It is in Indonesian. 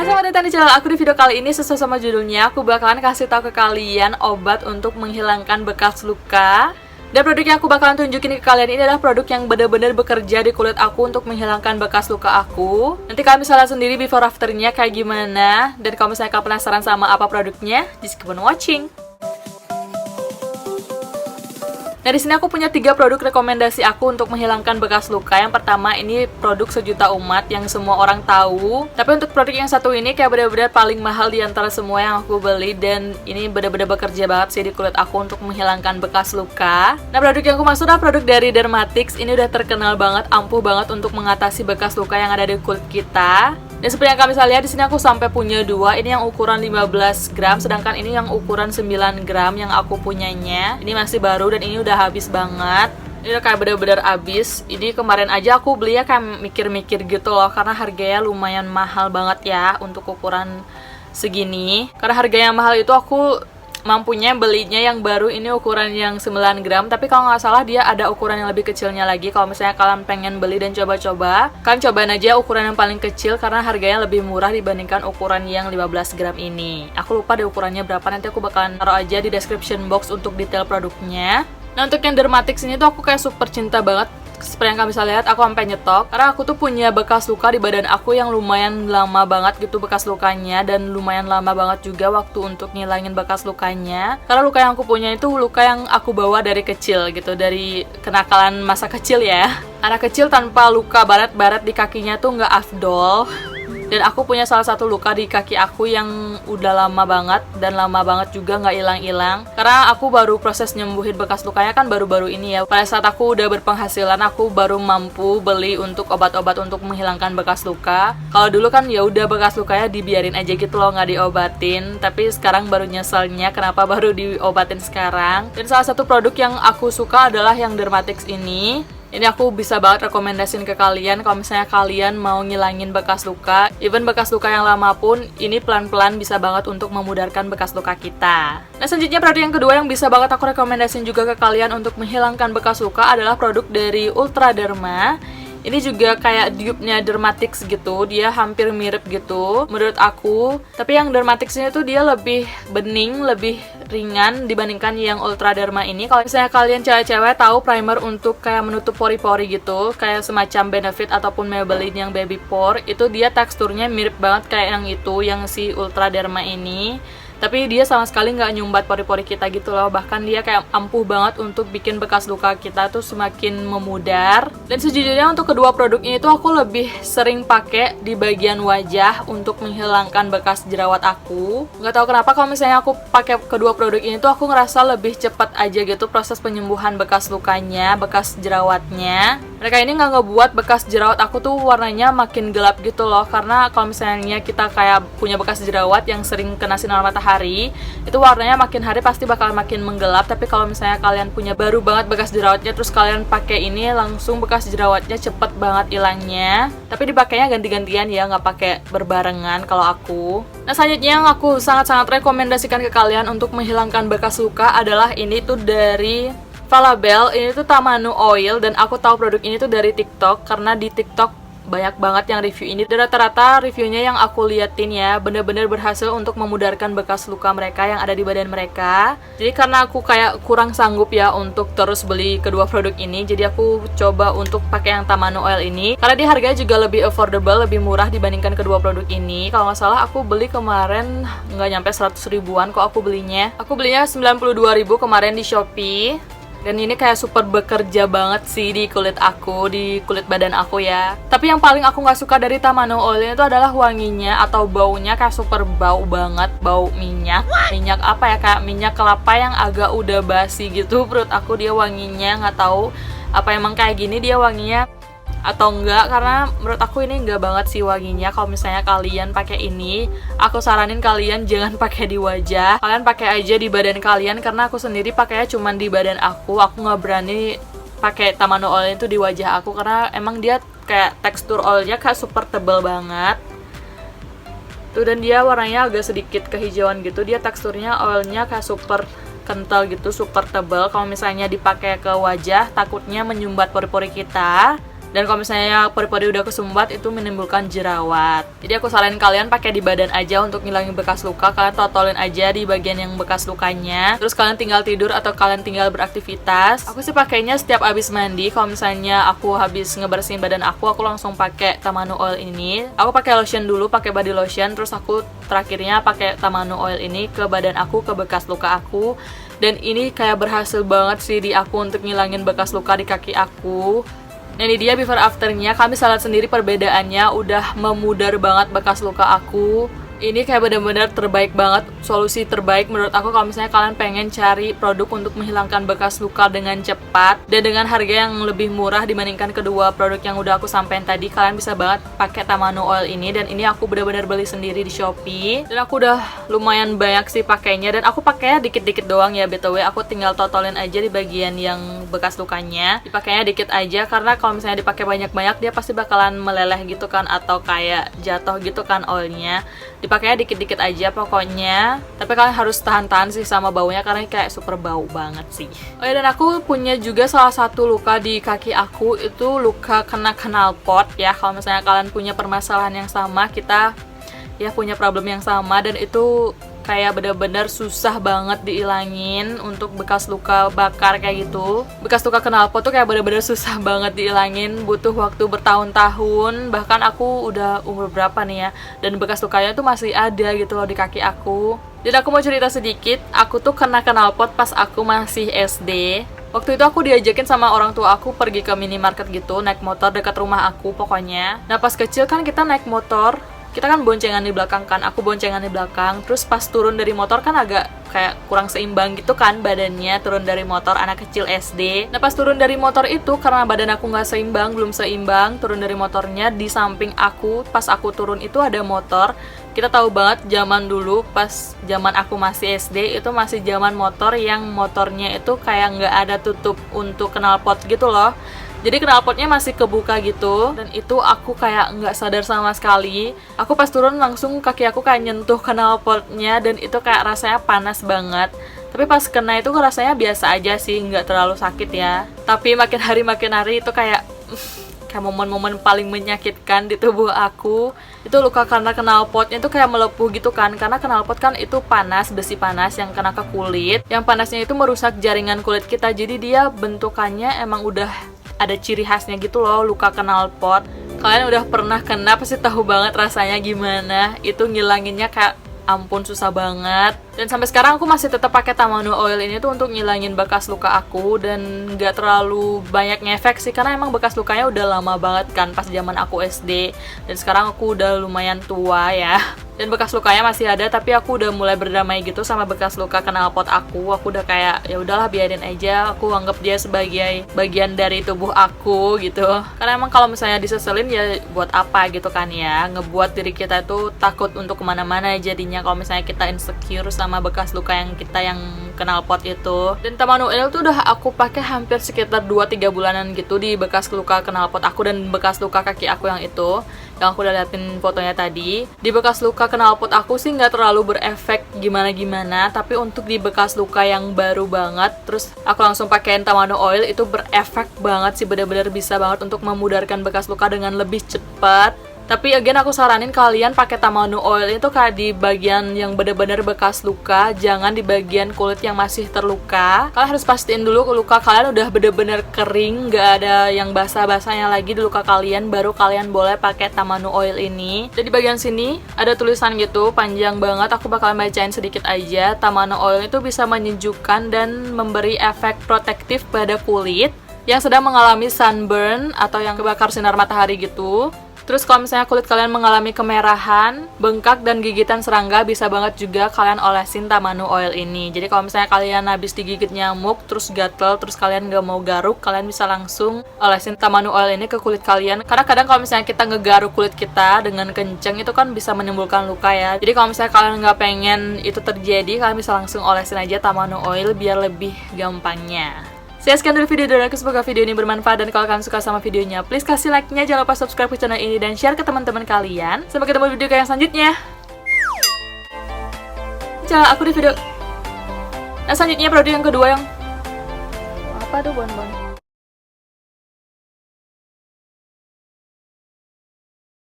Hai, selamat datang di channel aku. Di video kali ini sesuai sama judulnya, aku bakalan kasih tahu ke kalian obat untuk menghilangkan bekas luka. Dan produk yang aku bakalan tunjukin ke kalian ini adalah produk yang benar-benar bekerja di kulit aku untuk menghilangkan bekas luka aku. Nanti kalian bisa lihat sendiri before afternya kayak gimana. Dan kalau misalnya kalian penasaran sama apa produknya, just keep on watching. Nah, di sini aku punya 3 produk rekomendasi aku untuk menghilangkan bekas luka. Yang pertama, ini produk sejuta umat yang semua orang tahu. Tapi untuk produk yang satu ini kayak benar-benar paling mahal di antara semua yang aku beli, dan ini benar-benar bekerja banget sih di kulit aku untuk menghilangkan bekas luka. Nah, produk yang aku maksud adalah produk dari Dermatix. Ini udah terkenal banget, ampuh banget untuk mengatasi bekas luka yang ada di kulit kita. Dan seperti yang kalian bisa lihat di sini aku sampai punya 2. Ini yang ukuran 15 gram, sedangkan ini yang ukuran 9 gram yang aku punyanya. Ini masih baru dan ini udah habis banget. Ini udah kayak bener-bener habis. Ini kemarin aja aku belinya kayak mikir-mikir gitu loh, karena harganya lumayan mahal banget ya untuk ukuran segini. Karena harganya mahal itu aku mampunya belinya yang baru ini ukuran yang 9 gram. Tapi kalau nggak salah dia ada ukuran yang lebih kecilnya lagi. Kalau misalnya kalian pengen beli dan coba-coba, kalian cobain aja ukuran yang paling kecil karena harganya lebih murah dibandingkan ukuran yang 15 gram ini. Aku lupa deh ukurannya berapa, nanti aku bakalan taruh aja di description box untuk detail produknya. Nah, untuk yang Dermatix ini tuh aku kayak super cinta banget. Seperti yang kalian bisa lihat, aku sampai nyetok karena aku tuh punya bekas luka di badan aku yang lumayan lama banget gitu bekas lukanya, dan lumayan lama banget juga waktu untuk ngilangin bekas lukanya. Karena luka yang aku punya itu luka yang aku bawa dari kecil gitu, dari kenakalan masa kecil ya. Anak kecil tanpa luka baret-baret di kakinya tuh nggak afdol. Dan aku punya salah satu luka di kaki aku yang udah lama banget, dan lama banget juga nggak hilang-hilang. Karena aku baru proses nyembuhin bekas lukanya kan baru-baru ini ya. Pada saat aku udah berpenghasilan, aku baru mampu beli untuk obat-obat untuk menghilangkan bekas luka. Kalau dulu kan ya udah bekas lukanya dibiarin aja gitu loh, nggak diobatin. Tapi sekarang baru nyeselnya kenapa baru diobatin sekarang. Dan salah satu produk yang aku suka adalah yang Dermatix ini. Ini aku bisa banget rekomendasiin ke kalian kalau misalnya kalian mau ngilangin bekas luka. Even bekas luka yang lama pun, ini pelan-pelan bisa banget untuk memudahkan bekas luka kita. Nah, selanjutnya produk yang kedua yang bisa banget aku rekomendasiin juga ke kalian untuk menghilangkan bekas luka adalah produk dari Ultra Derma. Ini juga kayak dupe-nya Dermatix gitu, dia hampir mirip gitu menurut aku. Tapi yang Dermatix ini tuh dia lebih bening, lebih ringan dibandingkan yang Ultra Derma ini. Kalau misalnya kalian cewek-cewek tahu primer untuk kayak menutup pori-pori gitu, kayak semacam Benefit ataupun Maybelline yang Baby Pore, itu dia teksturnya mirip banget kayak yang itu, yang si Ultra Derma ini. Tapi dia sama sekali nggak nyumbat pori-pori kita gitu loh. Bahkan dia kayak ampuh banget untuk bikin bekas luka kita tuh semakin memudar. Dan sejujurnya untuk kedua produk ini tuh aku lebih sering pakai di bagian wajah untuk menghilangkan bekas jerawat aku. Nggak tahu kenapa kalau misalnya aku pakai kedua produk ini tuh aku ngerasa lebih cepat aja gitu proses penyembuhan bekas lukanya, bekas jerawatnya. Mereka ini nggak ngebuat bekas jerawat aku tuh warnanya makin gelap gitu loh. Karena kalau misalnya kita kayak punya bekas jerawat yang sering kena sinar matahari, itu warnanya makin hari pasti bakal makin menggelap. Tapi kalau misalnya kalian punya baru banget bekas jerawatnya, terus kalian pakai ini, langsung bekas jerawatnya cepet banget hilangnya. Tapi dipakainya ganti-gantian ya, nggak pakai berbarengan kalau aku. Nah, selanjutnya yang aku sangat-sangat rekomendasikan ke kalian untuk menghilangkan bekas luka adalah ini tuh dari Falabel. Ini tuh Tamanu Oil, dan aku tahu produk ini tuh dari TikTok karena di TikTok banyak banget yang review ini. Dan rata-rata reviewnya yang aku liatin ya bener-bener berhasil untuk memudarkan bekas luka mereka yang ada di badan mereka. Jadi karena aku kayak kurang sanggup ya untuk terus beli kedua produk ini, jadi aku coba untuk pakai yang Tamanu Oil ini karena dia harganya juga lebih affordable, lebih murah dibandingkan kedua produk ini. Kalau nggak salah aku beli kemarin nggak nyampe 100 ribuan kok aku belinya. Aku belinya 92.000 kemarin di Shopee. Dan ini kayak super bekerja banget sih di kulit aku, di kulit badan aku ya. Tapi yang paling aku nggak suka dari Tamanu Oil itu adalah wanginya atau baunya, kayak super bau banget, bau minyak. Minyak apa ya, kayak minyak kelapa yang agak udah basi gitu. Menurut aku dia wanginya, nggak tahu apa emang kayak gini dia wanginya atau enggak, karena menurut aku ini enggak banget sih wanginya. Kalau misalnya kalian pakai ini, aku saranin kalian jangan pakai di wajah, kalian pakai aja di badan kalian, karena aku sendiri pakainya cuman di badan aku nggak berani pakai Tamanu Oil itu di wajah aku karena emang dia kayak tekstur oilnya kayak super tebal banget tuh, dan dia warnanya agak sedikit kehijauan gitu. Dia teksturnya oilnya kayak super kental gitu, super tebal. Kalau misalnya dipakai ke wajah takutnya menyumbat pori-pori kita. Dan kalau misalnya pori-pori udah kesumbat itu menimbulkan jerawat. Jadi aku saranin kalian pakai di badan aja untuk ngilangin bekas luka. Kalian totolin aja di bagian yang bekas lukanya. Terus kalian tinggal tidur atau kalian tinggal beraktivitas. Aku sih pakainya setiap habis mandi. Kalau misalnya aku habis ngebersihin badan aku langsung pakai Tamanu Oil ini. Aku pakai lotion dulu, pakai body lotion, terus aku terakhirnya pakai Tamanu Oil ini ke badan aku, ke bekas luka aku. Dan ini kayak berhasil banget sih di aku untuk ngilangin bekas luka di kaki aku. Nah, ini dia before afternya. Kami bisa lihat sendiri perbedaannya, udah memudar banget bekas luka aku. Ini kayak bener-bener terbaik banget, solusi terbaik menurut aku kalau misalnya kalian pengen cari produk untuk menghilangkan bekas luka dengan cepat dan dengan harga yang lebih murah dibandingkan kedua produk yang udah aku sampein tadi. Kalian bisa banget pakai Tamanu Oil ini, dan ini aku bener-bener beli sendiri di Shopee dan aku udah lumayan banyak sih pakainya, dan aku pakainya dikit-dikit doang ya. BTW aku tinggal totolin aja di bagian yang bekas lukanya, dipakainya dikit aja karena kalau misalnya dipakai banyak-banyak dia pasti bakalan meleleh gitu kan, atau kayak jatuh gitu kan oilnya. Dipakainya dikit-dikit aja pokoknya. Tapi kalian harus tahan-tahan sih sama baunya karena kayak super bau banget sih. Oh ya, dan aku punya juga salah satu luka di kaki aku, itu luka kena knalpot ya. Kalau misalnya kalian punya permasalahan yang sama, kita ya punya problem yang sama, dan itu kayak bener-bener susah banget diilangin untuk bekas luka bakar kayak gitu. Bekas luka knalpot tuh kayak bener-bener susah banget diilangin, butuh waktu bertahun-tahun. Bahkan aku udah umur berapa nih ya, dan bekas lukanya tuh masih ada gitu loh di kaki aku. Dan aku mau cerita sedikit, aku tuh kena knalpot pas aku masih SD. Waktu itu aku diajakin sama orang tua aku pergi ke minimarket gitu, naik motor dekat rumah aku pokoknya. Nah, pas kecil kan kita naik motor, kita kan boncengan di belakang kan, aku boncengan di belakang. Terus pas turun dari motor kan agak kayak kurang seimbang gitu kan badannya, turun dari motor anak kecil SD. Nah, pas turun dari motor itu karena badan aku nggak seimbang, belum seimbang, turun dari motornya di samping aku. Pas aku turun itu ada motor. Kita tahu banget zaman dulu pas zaman aku masih SD itu masih zaman motor yang motornya itu kayak nggak ada tutup untuk knalpot gitu loh. Jadi knalpotnya masih kebuka gitu, dan itu aku kayak nggak sadar sama sekali. Aku pas turun langsung kaki aku kayak nyentuh knalpotnya, dan itu kayak rasanya panas banget. Tapi pas kena itu rasanya biasa aja sih, nggak terlalu sakit ya. Tapi makin hari itu kayak momen-momen paling menyakitkan di tubuh aku. Itu luka karena knalpotnya itu kayak melepuh gitu kan, karena knalpot kan itu panas, besi panas yang kena ke kulit. Yang panasnya itu merusak jaringan kulit kita, jadi dia bentukannya emang udah ada ciri khasnya gitu loh, luka knalpot. Kalian udah pernah kena pasti tahu banget rasanya gimana. Itu ngilanginnya kayak ampun susah banget. Dan sampai sekarang aku masih tetap pakai Tamanu Oil ini tuh untuk ngilangin bekas luka aku, dan nggak terlalu banyak ngefek sih karena emang bekas lukanya udah lama banget kan pas zaman aku SD, dan sekarang aku udah lumayan tua ya. Dan bekas lukanya masih ada, tapi aku udah mulai berdamai gitu sama bekas luka knalpot aku. Aku udah kayak ya udahlah biarin aja, aku anggap dia sebagai bagian dari tubuh aku gitu. Karena emang kalau misalnya diseselin ya buat apa gitu kan ya, ngebuat diri kita itu takut untuk kemana-mana jadinya kalau misalnya kita insecure sama bekas luka yang kita yang knalpot itu. Dan Tamanu Oil tuh udah aku pakai hampir sekitar 2-3 bulanan gitu di bekas luka knalpot aku dan bekas luka kaki aku yang itu, yang aku udah liatin fotonya tadi. Di bekas luka knalpot aku sih nggak terlalu berefek gimana-gimana, tapi untuk di bekas luka yang baru banget, terus aku langsung pakein Tamanu Oil, itu berefek banget sih, bener-bener bisa banget untuk memudarkan bekas luka dengan lebih cepat. Tapi again aku saranin kalian pakai Tamanu Oil itu kayak di bagian yang bener-bener bekas luka, jangan di bagian kulit yang masih terluka. Kalian harus pastiin dulu luka kalian udah bener-bener kering, nggak ada yang basah-basahnya lagi di luka kalian, baru kalian boleh pakai Tamanu Oil ini. Jadi bagian sini ada tulisan gitu, panjang banget, aku bakalan bacain sedikit aja. Tamanu Oil itu bisa menyejukkan dan memberi efek protektif pada kulit yang sedang mengalami sunburn atau yang kebakar sinar matahari gitu. Terus kalau misalnya kulit kalian mengalami kemerahan, bengkak, dan gigitan serangga, bisa banget juga kalian olesin Tamanu Oil ini. Jadi kalau misalnya kalian habis digigit nyamuk, terus gatel, terus kalian gak mau garuk, kalian bisa langsung olesin Tamanu Oil ini ke kulit kalian. Karena kadang kalau misalnya kita ngegaruk kulit kita dengan kenceng, itu kan bisa menimbulkan luka ya. Jadi kalau misalnya kalian gak pengen itu terjadi, kalian bisa langsung olesin aja Tamanu Oil biar lebih gampangnya. Saya sekian dulu video dari aku, semoga video ini bermanfaat, dan kalau kalian suka sama videonya, please kasih like-nya, jangan lupa subscribe ke channel ini dan share ke teman-teman kalian. Sampai ketemu di video kalian selanjutnya. Aku di video selanjutnya produk yang kedua yang apa tuh, bon-bon.